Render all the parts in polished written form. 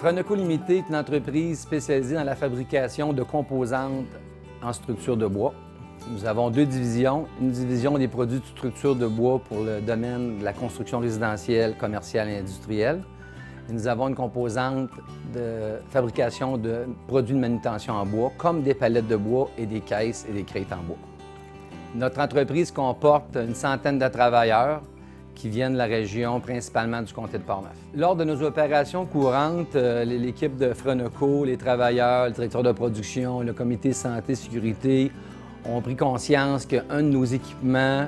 Froneco Limited est une entreprise spécialisée dans la fabrication de composantes en structure de bois. Nous avons deux divisions. Une division des produits de structure de bois pour le domaine de la construction résidentielle, commerciale et industrielle. Et nous avons une composante de fabrication de produits de manutention en bois, comme des palettes de bois et des caisses et des crêtes en bois. Notre entreprise comporte une centaine de travailleurs qui viennent de la région, principalement du comté de Portneuf. Lors de nos opérations courantes, l'équipe de Froneco, les travailleurs, le directeur de production, le comité santé-sécurité ont pris conscience qu'un de nos équipements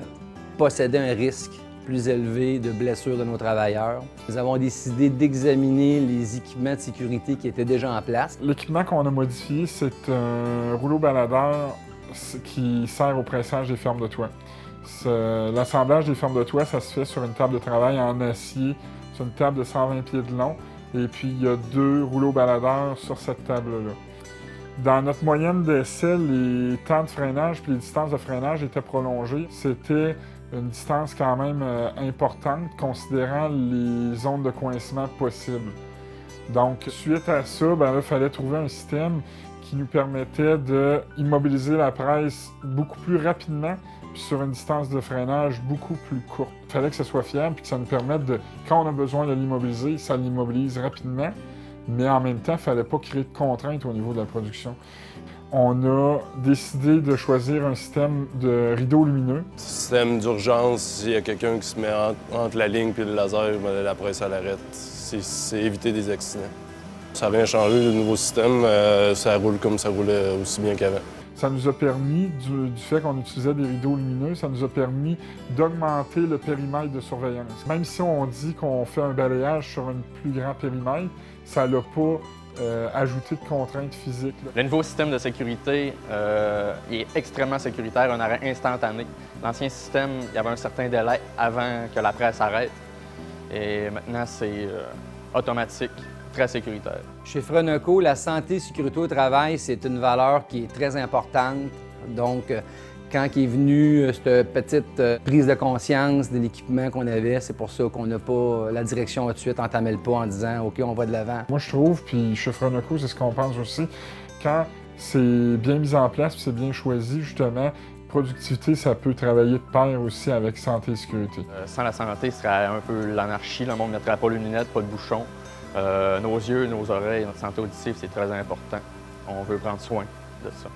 possédait un risque plus élevé de blessure de nos travailleurs. Nous avons décidé d'examiner les équipements de sécurité qui étaient déjà en place. L'équipement qu'on a modifié, c'est un rouleau baladeur qui sert au pressage des fermes de toit. L'assemblage des fermes de toit, ça se fait sur une table de travail en acier, sur une table de 120 pieds de long, et puis il y a deux rouleaux baladeurs sur cette table-là. Dans notre moyenne d'essai, les temps de freinage et les distances de freinage étaient prolongées. C'était une distance quand même importante, considérant les zones de coincement possibles. Donc, suite à ça, il fallait trouver un système qui nous permettait d'immobiliser la presse beaucoup plus rapidement, puis sur une distance de freinage beaucoup plus courte. Il fallait que ça soit fiable, puis que ça nous permette de, quand on a besoin de l'immobiliser, ça l'immobilise rapidement, mais en même temps, il ne fallait pas créer de contraintes au niveau de la production. On a décidé de choisir un système de rideau lumineux. Système d'urgence, s'il y a quelqu'un qui se met entre la ligne et le laser, la presse à l'arrêt. C'est éviter des accidents. Ça n'a rien changé, le nouveau système, ça roule comme ça roulait aussi bien qu'avant. Ça nous a permis, du fait qu'on utilisait des rideaux lumineux, ça nous a permis d'augmenter le périmètre de surveillance. Même si on dit qu'on fait un balayage sur un plus grand périmètre, ça n'a pas ajouté de contraintes physiques. Le nouveau système de sécurité est extrêmement sécuritaire, un arrêt instantané. L'ancien système, il y avait un certain délai avant que la presse arrête. Et maintenant, c'est automatique, très sécuritaire. Chez Froneco, la santé et sécurité au travail, c'est une valeur qui est très importante. Donc, quand est venue cette petite prise de conscience de l'équipement qu'on avait, c'est pour ça qu'on n'a pas, la direction tout de suite entamé le pas en disant « OK, on va de l'avant ». Moi, je trouve, puis chez Froneco, c'est ce qu'on pense aussi, quand c'est bien mis en place, puis c'est bien choisi, justement, productivité, ça peut travailler de pair aussi avec santé et sécurité. Sans la santé, ce serait un peu l'anarchie. Le monde ne mettrait pas les lunettes, pas de bouchons. Nos yeux, nos oreilles, notre santé auditive, c'est très important. On veut prendre soin de ça.